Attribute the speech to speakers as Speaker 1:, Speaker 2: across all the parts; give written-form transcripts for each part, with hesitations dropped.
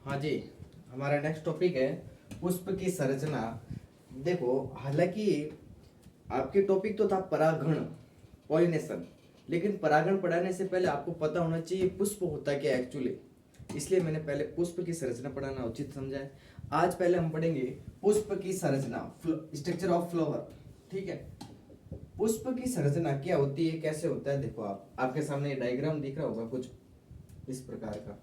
Speaker 1: हाँ जी, हमारा next topic है पुष्प की संरचना। देखो, हालांकि आपके टॉपिक तो था परागण, पॉलिनेशन, लेकिन परागण पढ़ाने से पहले आपको पता होना चाहिए पुष्प होता क्या एक्चुअली। इसलिए मैंने पहले पुष्प की संरचना पढ़ाना उचित समझा है। आज पहले हम पढ़ेंगे पुष्प की संरचना, स्ट्रक्चर ऑफ फ्लावर। ठीक है, पुष्प की संरचना क्या होती है, कैसे होता है। देखो, आपके सामने डायग्राम दिख रहा होगा कुछ इस प्रकार का।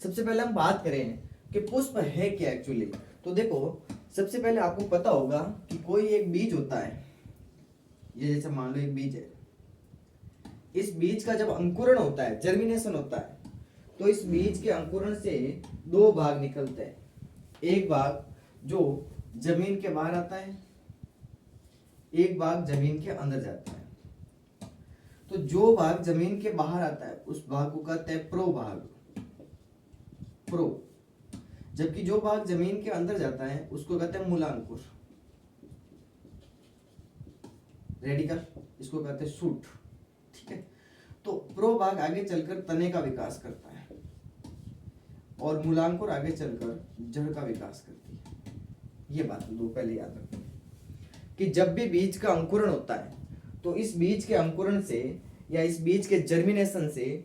Speaker 1: सबसे पहले हम बात करें कि पुष्प है क्या एक्चुअली। तो देखो, सबसे पहले आपको पता होगा कि कोई एक बीज होता है। ये जैसे मान लो एक बीज है। इस बीज का जब अंकुरण होता है, जर्मिनेशन होता है, तो इस बीज के अंकुरण से दो भाग निकलते हैं। एक भाग जो जमीन के बाहर आता है, एक भाग जमीन के अंदर जाता है। तो जो भाग जमीन के बाहर आता है उस भाग को कहते हैं प्रोभाग, प्रो। जबकि जो भाग जमीन के अंदर जाता है उसको कहते हैं मूलांकुर, रेडिकल, इसको कहते हैं शूट। ठीक है, तो प्रो भाग आगे चलकर तने का विकास करता है और मूलांकुर आगे चलकर जड़ का विकास करती है। ये बात दो पहले याद रखना कि जब भी बीज का अंकुरण होता है तो इस बीज के अंकुरण से या इस बीज के जर्मिनेशन से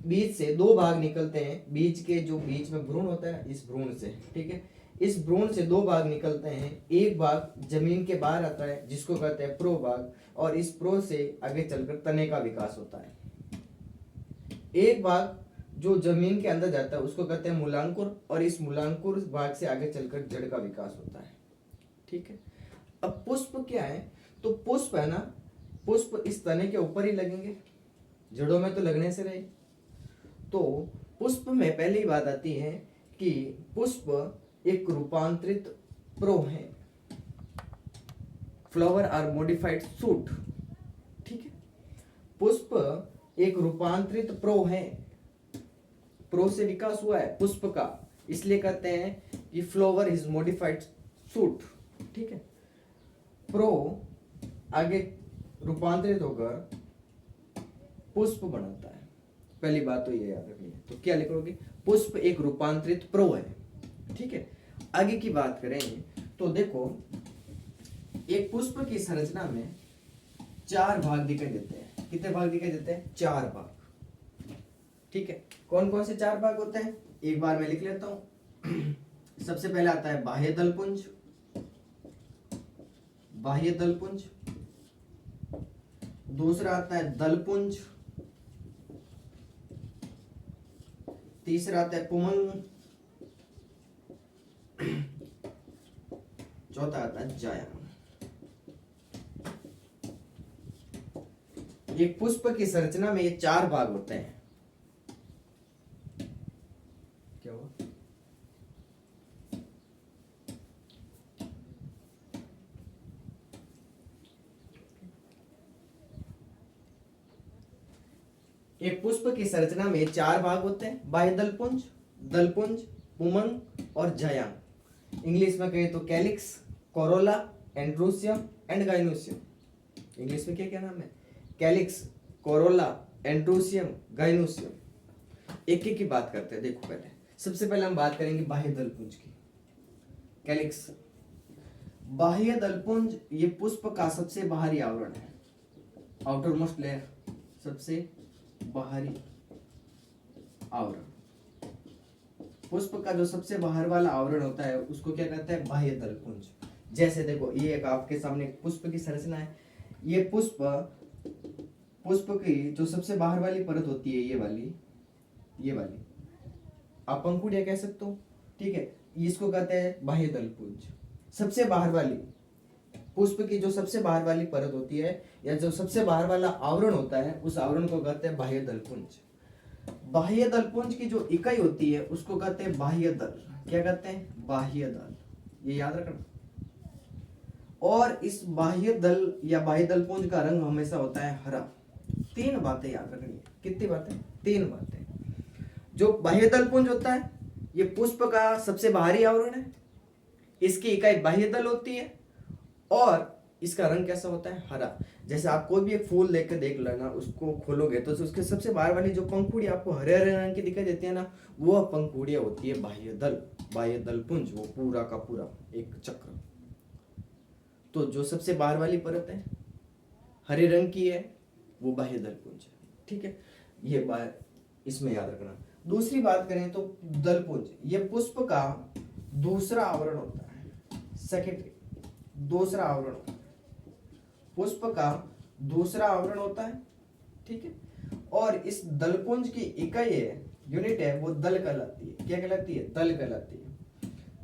Speaker 1: बीज से दो भाग निकलते हैं। बीज के जो बीच में भ्रूण होता है, इस भ्रूण से, ठीक है, इस भ्रूण से दो भाग निकलते हैं। एक भाग जमीन के बाहर आता है जिसको कहते हैं प्रो भाग, और इस प्रो से आगे चलकर तने का विकास होता है। एक भाग जो जमीन के अंदर जाता है उसको कहते हैं मूलांकुर, और इस मूलांकुर भाग से आगे चलकर जड़ का विकास होता है। ठीक है, अब पुष्प क्या है, तो पुष्प है ना, पुष्प इस तने के ऊपर ही लगेंगे, जड़ों में तो लगने से रहे। तो पुष्प में पहली बात आती है कि पुष्प एक रूपांतरित प्रो है। Flower are modified shoot. ठीक है, पुष्प एक रूपांतरित प्रो है। प्रो से विकास हुआ है पुष्प का, इसलिए कहते हैं कि फ्लावर इज मॉडिफाइड शूट। ठीक है, प्रो आगे रूपांतरित होकर पुष्प बनाता है। पहली बात तो ये याद रखनी है। तो क्या लिखोगे, पुष्प एक रूपांतरित प्रो है। ठीक है, आगे की बात करें तो देखो, एक पुष्प की संरचना में चार भाग दिखाई देते हैं। कितने भाग दिखाई देते हैं? चार भाग। ठीक है, कौन कौन से चार भाग होते हैं एक बार मैं लिख लेता हूं। सबसे पहले आता है बाह्य दलपुंज, बाह्य दलपुंज। दूसरा आता है दलपुंज। तीसरा आता है पुमंग। चौथा आता है जायंग। एक पुष्प की संरचना में ये चार भाग होते हैं। क्या हुआ? एक पुष्प की संरचना में चार भाग होते हैं, बाह्य दलपुंज, दलपुंज, पुमंग और जायंग। इंग्लिश में कहें तो calyx, corolla, androecium and gynoecium. English में क्या क्या नाम है? Calyx, corolla, androecium, gynoecium. एक एक की बात करते हैं। देखो, पहले सबसे पहले हम बात करेंगे बाह्य दलपुंज की। कैलिक्स, बाह्य दलपुंज ये पुष्प का सबसे बाहरी आवरण है, आउटर मोस्ट लेयर, सबसे बाहरी आवरण। पुष्प का जो सबसे बाहर वाला आवरण होता है उसको क्या कहते हैं? बाह्य दलपुंज। जैसे देखो, ये एक आपके सामने पुष्प की संरचना है। ये पुष्प की जो सबसे बाहर वाली परत होती है, ये वाली आप पंखुड़िया कह सकते हो। ठीक है, इसको कहते हैं बाह्य दलपुंज। सबसे बाहर वाली पुष्प की जो सबसे बाहर वाली परत होती है या जो सबसे बाहर वाला आवरण होता है उस आवरण को कहते हैं बाह्य दलपुंज। बाह्य दलपुंज की जो इकाई होती है उसको कहते हैं बाह्य दल। क्या कहते हैं? बाह्य दल। ये याद रखना। और इस बाह्य दल या बाह्य दलपुंज का रंग हमेशा होता है हरा। तीन बातें याद रखनी है। कितनी बातें? तीन बातें। जो बाह्य दलपुंज होता है ये पुष्प का सबसे बाहरी आवरण है, इसकी इकाई बाह्य दल होती है, और इसका रंग कैसा होता है? हरा। जैसे आप कोई भी एक फूल लेकर देख लेना, उसको खोलोगे तो उसके सबसे बाहर वाली जो पंखुड़ी आपको हरे हरे रंग की दिखाई देती है ना, वो पंखुड़ियां होती है बाह्य दल। बाह्य दल पुंज, वो पूरा का पूरा एक चक्र। तो जो सबसे बाहर वाली परत है हरे रंग की है, वो बाह्य दल पुंज है। ठीक है, ये बात इसमें याद रखना। दूसरी बात करें तो दलपुंज, ये पुष्प का दूसरा आवरण होता है, सेकेंडरी दूसरा आवरण होता है, पुष्प का दूसरा आवरण होता है। ठीक है, और इस दलपुंज की इकाई है, यूनिट है, वो दल कहलाती है। क्या कहलाती है? दल कहलाती है।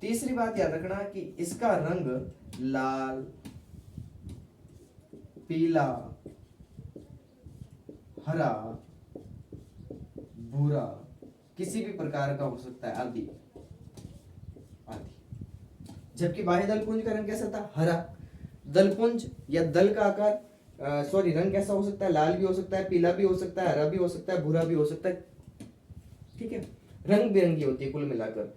Speaker 1: तीसरी बात याद रखना कि इसका रंग लाल, पीला, हरा, भूरा, किसी भी प्रकार का हो सकता है, आदि आदि। जबकि बाह्य दलपुंज का रंग कैसा था? हरा। दलपुंज या दल का आकार सॉरी रंग कैसा हो सकता है? लाल भी हो सकता है, पीला भी हो सकता है, हरा भी हो सकता है, भूरा भी हो सकता है। ठीक है, रंग बिरंगी होती है कुल मिलाकर।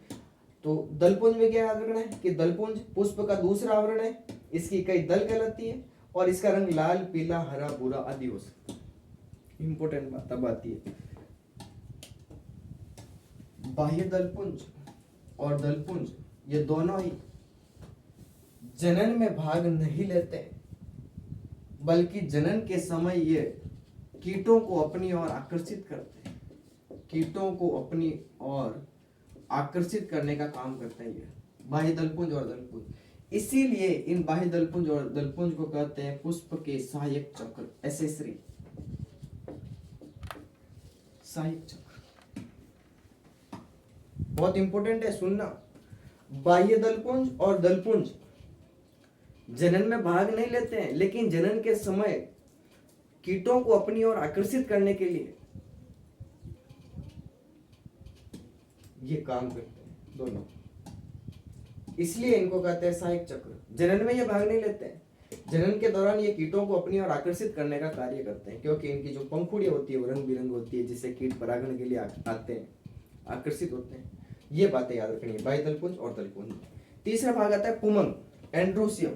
Speaker 1: तो दलपुंज में क्या याद रखना है कि दलपुंज पुष्प का दूसरा आवरण है, इसकी इकाई दल कहलाती है, और इसका रंग लाल, पीला, हरा, भूरा आदि हो सकता है। इंपॉर्टेंट बात अब आती है, बाह्य दलपुंज और दलपुंज ये दोनों ही जनन में भाग नहीं लेते, बल्कि जनन के समय ये कीटों को अपनी ओर आकर्षित करते हैं। कीटों को अपनी ओर आकर्षित करने का काम करता है ये बाह्य दलपुंज और दलपुंज। इसीलिए इन बाह्य दलपुंज और दलपुंज को कहते हैं पुष्प के सहायक चक्र, एसेसरी सहायक चक्र। बहुत इंपॉर्टेंट है, सुनना। बाह्य दलपुंज और दलपुंज जनन में भाग नहीं लेते हैं, लेकिन जनन के समय कीटों को अपनी ओर आकर्षित करने के लिए ये काम करते हैं दोनों। इसलिए इनको कहते हैं सहायक चक्र। जनन में ये भाग नहीं लेते हैं, जनन के दौरान ये कीटों को अपनी ओर आकर्षित करने का कार्य करते हैं, क्योंकि इनकी जो पंखुड़ियां होती है वो रंग बिरंग होती है, जिससे कीट परागण के लिए आते हैं, आकर्षित होते हैं। ये बातें याद रखनी है, बाह्य दलपुंज और दलपुंज। तीसरा भाग आता है पुमंग, एंड्रोसियम।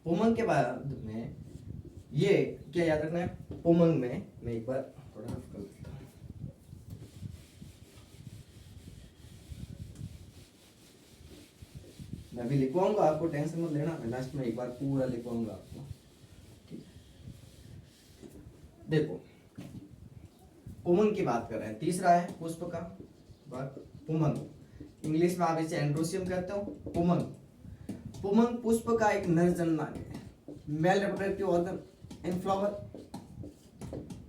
Speaker 1: पुमंग के बाद में ये क्या याद रखना है? पुमंग में मैं एक बार थोड़ा रफ कर देता हूं। मैं भी लिखवाऊंगा, आपको टेंशन मत लेना, मैं लास्ट में एक बार पूरा लिखवाऊंगा आपको। ठीक है, देखो पुमंग की बात कर रहे हैं। तीसरा है पुष्प का भाग पुमंग, इंग्लिश में आप इसे एंड्रोसियम कहते हो। पुमंग, पुमंग पुष्प का एक नर जननांग है, male reproductive organ in flower.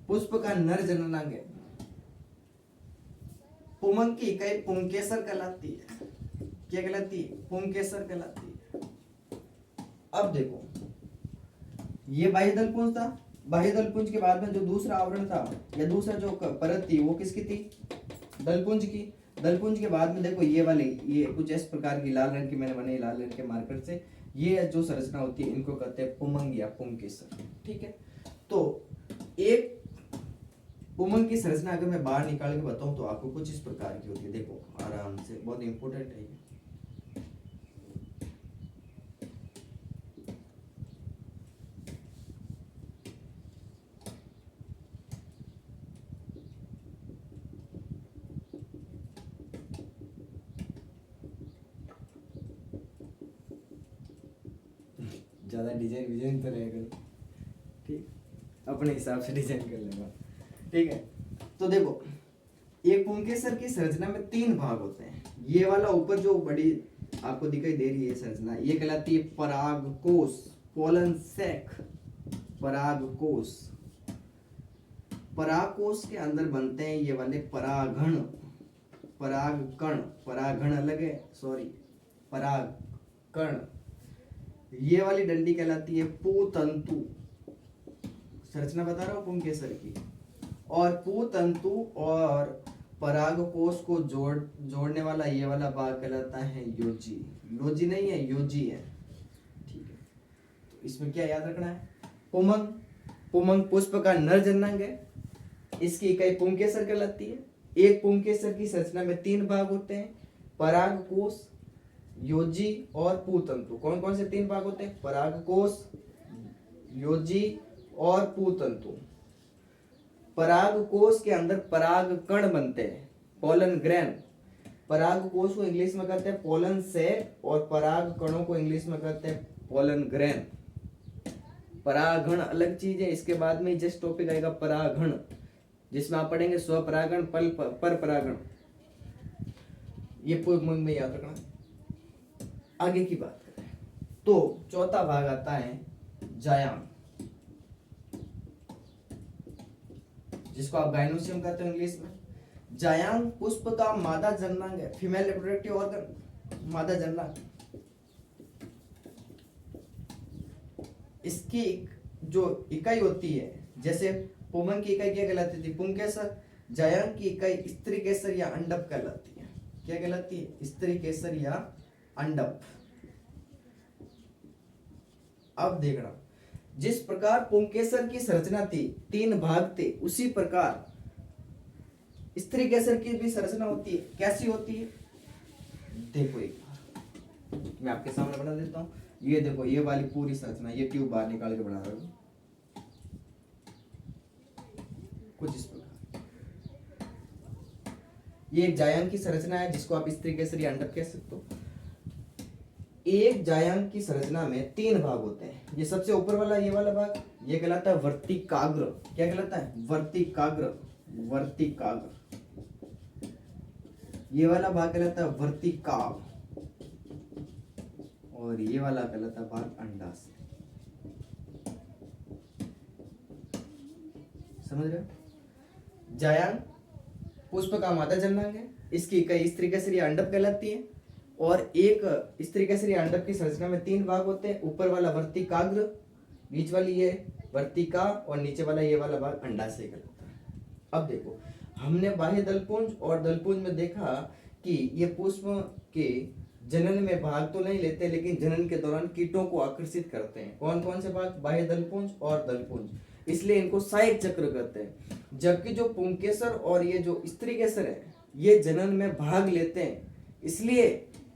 Speaker 1: पुष्प का नर जननांग है। पुमंग की इकाई पुंकेसर कहलाती है। क्या कहलाती है? पुंकेसर कहलाती है। अब देखो, ये बाह्य दलपुंज था। बाह्य दलपुंज के बाद में जो दूसरा आवरण था या दूसरा जो परत थी वो किसकी थी? दलपुंज की। दलपुंज के बाद में देखो ये वाली, ये कुछ इस प्रकार की लाल रंग की मैंने बनाई, लाल रंग के मार्कर से। ये जो संरचना होती है इनको कहते हैं पुमंग या पुंकेसर। ठीक है, तो एक पुमंग की संरचना अगर मैं बाहर निकाल के बताऊं तो आपको कुछ इस प्रकार की होती है। देखो आराम से, बहुत इंपॉर्टेंट है ये। ज्यादा डिजाइन तो रहेगा, ठीक, अपने हिसाब से डिजाइन कर लेगा। ठीक है, तो देखो एक पुंकेसर की संरचना में 3 भाग होते हैं। ये वाला ऊपर जो बड़ी आपको दिखाई दे रही है संरचना, ये कहलाती है परागकोश, पोलन सैक। परागकोश, परागकोश के अंदर बनते हैं ये वाले परागण, परागकण। परागण अलग है, सॉरी, परागकण। ये वाली डंडी कहलाती है पूतंतु। संरचना बता रहा हूं पुंकेसर की। और पूतंतु और परागकोश को जोड़ने वाला ये वाला भाग कहलाता है योजी। लोजी नहीं है, योजी है। ठीक है, तो इसमें क्या याद रखना है? पुमंग, पुमंग पुष्प का नर जननांग है, इसकी इकाई पुंकेसर कहलाती है। एक पुंकेसर की संरचना में 3 भाग होते हैं, परागकोश, योजी और पूतंतु। कौन कौन से 3 भाग होते हैं? परागकोश, योजी और पूतंतु। परागकोश के अंदर परागकण बनते हैं, पोलन ग्रेन। परागकोश को इंग्लिश में कहते हैं पोलन सेक और परागकणों को इंग्लिश में कहते हैं पोलन ग्रेन। परागण अलग चीज है, इसके बाद में जस्ट टॉपिक आएगा परागण, जिसमें आप पढ़ेंगे स्वपरागण, पर परागण। ये पूर्व में याद रखना। आगे की बात करें तो चौथा भाग आता है जायांग, जिसको आप गाइनोसियम कहते हो इंग्लिश में। जायांग पुष्प का मादा जननांग है, फीमेल रिप्रोडक्टिव ऑर्गन, मादा जननांग। इसकी जो इकाई होती है, जैसे पुमंग की इकाई क्या कहलाती थी? पुंकेसर। जायांग की इकाई स्त्री केसर या अंडप कहलाती है। क्या कहलाती है? स्त्री केसर या अंडप। अब देखना, जिस प्रकार पुंकेसर की संरचना थी, 3 भाग थे, उसी प्रकार स्त्री केसर की भी संरचना होती है। कैसी होती है? देखो एक बार मैं आपके सामने बना देता हूं। ये देखो, ये वाली पूरी संरचना, ये ट्यूब बाहर निकाल के बना रहा हूं कुछ इस प्रकार। ये एक जायांग की संरचना है, जिसको आप स्त्री केसर या अंडप कह सकते हो। एक जायांग की संरचना में 3 भाग होते हैं। ये सबसे ऊपर वाला, ये वाला भाग, ये कहलाता है वर्तिकाग्र। क्या कहलाता है? वर्तिकाग्र। वर्तिकाग्र। ये वाला भाग कहलाता है वर्तिकाव, और ये वाला कहलाता है भाग अंडाशय। समझ रहे हो? जायांग पुष्प का मादा जननांग है, इसकी इकाई स्त्री केसर या अंडप कहलाती है। और एक स्त्री केसर या अंडप की संरचना में 3 भाग होते हैं। ऊपर वाला वर्तिकाग्र, बीच वाली ये वर्तिका, और नीचे वाला ये वाला भाग अंडाशय कहलाता है। अब देखो, हमने बाह्य दलपुंज और दलपुंज में देखा कि ये पुष्प के जनन में भाग तो नहीं लेते, लेकिन जनन के दौरान कीटों को आकर्षित करते हैं। कौन कौन से भाग? बाह्य दलपुंज और दलपुंज, इसलिए इनको सहायक चक्र कहते हैं। जबकि जो पुंकेसर और ये जो स्त्री केसर है, ये जनन में भाग लेते हैं, इसलिए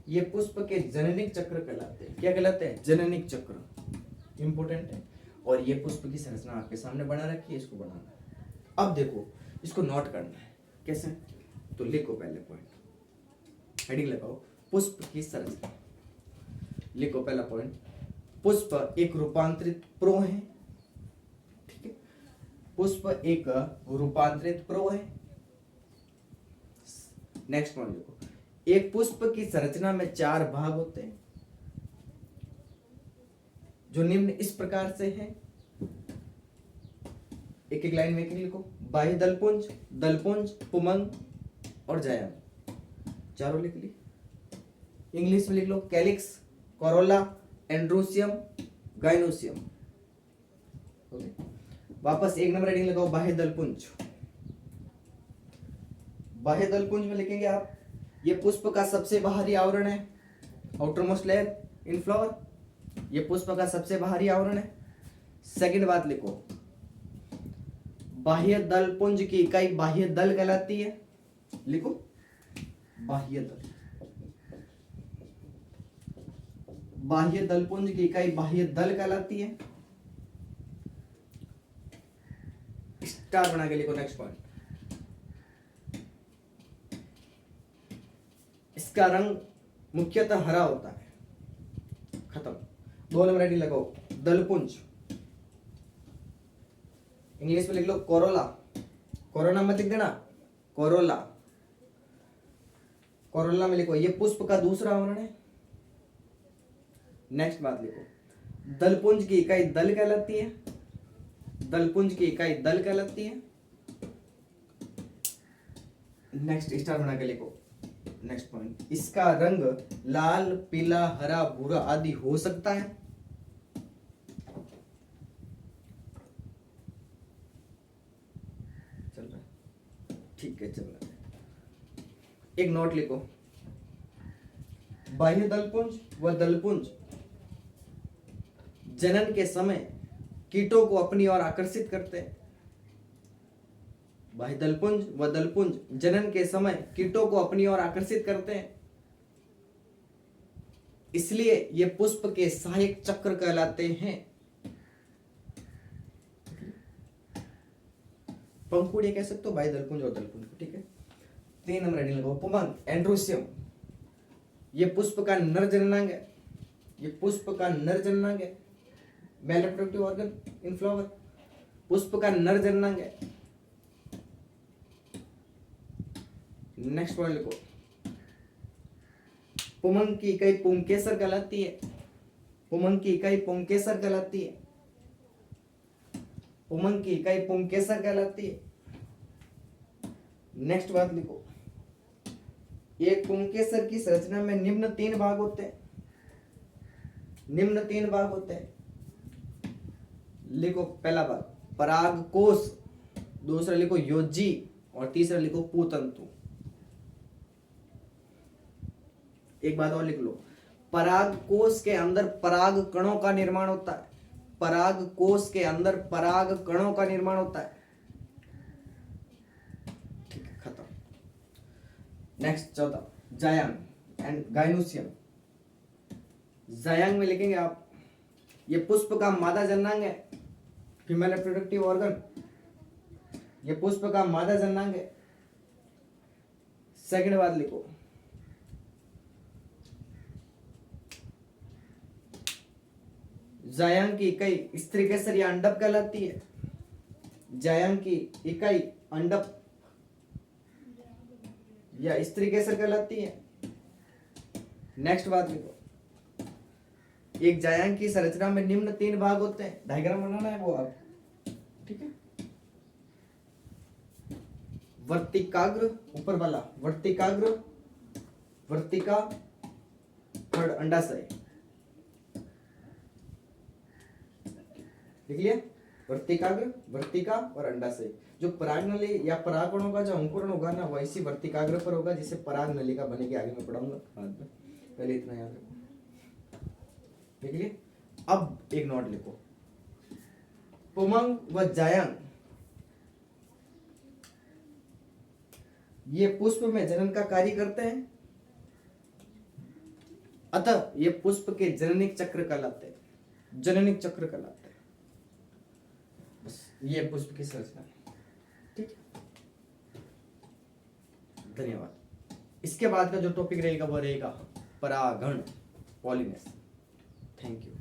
Speaker 1: ये पुष्प के जननिक चक्र कहलाते हैं। क्या कहलाते हैं? जननिक चक्र। इंपोर्टेंट है। और ये पुष्प की संरचना आपके सामने बना रखी है, इसको बनाना है। अब देखो, इसको नोट करना है। कैसे? तो लिखो पहले पॉइंट, हेडिंग लगाओ, पुष्प की संरचना। लिखो पहला पॉइंट, पुष्प एक रूपांतरित प्रो है। ठीक है, पुष्प एक रूपांतरित प्रो है। नेक्स्ट पॉइंट देखो, एक पुष्प की संरचना में 4 भाग होते हैं, जो निम्न इस प्रकार से है। एक एक लाइन में एक लिखो, बाह्य दलपुंज, दलपुंज, पुमंग और जायांग, चारों लिख ली। इंग्लिश में लिख लो, calyx, corolla, androecium, gynoecium. Okay, वापस 1 नंबर हेडिंग लगाओ, बाह्य दलपुंज। बाह्य दलपुंज में लिखेंगे आप, ये पुष्प का सबसे बाहरी आवरण है, outer most layer in flower. ये पुष्प का सबसे बाहरी आवरण है। सेकंड बात लिखो, बाह्य दलपुंज की इकाई बाह्य दल कहलाती है। लिखो, बाह्य दल। बाह्य दलपुंज की इकाई बाह्य दल कहलाती है। स्टार बना के लिखो नेक्स्ट पॉइंट। इसका रंग मुख्यतः हरा होता है। खत्म। 2 नंबर हेडिंग लगाओ, दलपुंज। इंग्लिश में लिख लो कोरोला। कोरोना मत लिख देना, कोरोला। कोरोला में लिखो, ये पुष्प का दूसरा आवरण है। नेक्स्ट बात लिखो, दलपुंज की इकाई दल कहलाती है। दलपुंज की इकाई दल कहलाती है। नेक्स्ट स्टार बना के लिखो नेक्स्ट पॉइंट, इसका रंग लाल, पीला, हरा, भूरा आदि हो सकता है। चल रहा है? ठीक है, चल रहा है। एक नोट लिखो, बाह्य दलपुंज व दलपुंज जनन के समय कीटों को अपनी ओर आकर्षित करते हैं। बाह्य दलपुंज व दलपुंज जनन के समय कीटों को अपनी ओर आकर्षित करते हैं। इसलिए ये पुष्प के सहायक चक्र कहलाते हैं। पंखुड़ी कह सकते हो भाई, दलपुंज और दलपुंज को, ठीक है। 3 नंबर हेडिंग लगाओ, पुमंग एंड्रोसियम, ये पुष्प का नर जननांग है, ये पुष्प का नर जननांग है, male reproductive organ in flower, पुष्प का नर जननांग है। नेक्स्ट वर्ड लिखो, पुमंग की इकाई पुंकेसर कहलाती है, पुमंग की इकाई पुंकेसर कहलाती है, पुमंग की इकाई पुंकेसर कहलाती है। नेक्स्ट बात लिखो, एक पुंकेसर की संरचना में निम्न 3 भाग होते हैं, निम्न 3 भाग होते हैं। लिखो पहला भाग परागकोश, दूसरा लिखो योजी और तीसरा लिखो पूतंतु। एक बात और लिख लो, परागकोश के अंदर पराग कणों का निर्माण होता है, परागकोश के अंदर पराग कणों का निर्माण होता है। ठीक है, खत्म। नेक्स्ट चौथा, जायांग एंड गाइनोसियम। जायांग में लिखेंगे आप, ये पुष्प का मादा जननांग है, फीमेल रिप्रोडक्टिव ऑर्गन, ये पुष्प का मादा जननांग है। सेकंड बात लिखो, जायांग की इकाई स्त्री केसर या अंडप कहलाती है, जायांग की इकाई अंडप या स्त्री केसर कहलाती है। नेक्स्ट बात लिखो, एक जायांग की संरचना में निम्न 3 भाग होते हैं, डायग्राम बनाना है वो आप, ठीक है। वर्तिकाग्र ऊपर वाला, वर्तिकाग्र, वर्तिका, थर्ड अंडाशय, लिख लिया, वर्तिकाग्र, वर्तिका और अंडाशय। जो परागनली या परागकणों का जो अंकुरण होगा ना, वैसी वर्तिकाग्र पर होगा, जिसे पराग नलिका बनेगी। आगे मैं पढ़ाऊंगा बाद में, पहले इतना याद रखो, लिख लिए। अब एक नोट लिखो, पुमंग व जायांग ये पुष्प में जनन का कार्य करते हैं, अतः ये पुष्प के जननिक चक्र कहलाते हैं, जननिक चक्र कहलाते हैं। बस ये पुष्प की संरचना है, ठीक है। धन्यवाद। इसके बाद का जो टॉपिक रहेगा वो रहेगा परागण, पॉलिनेशन। Thank you.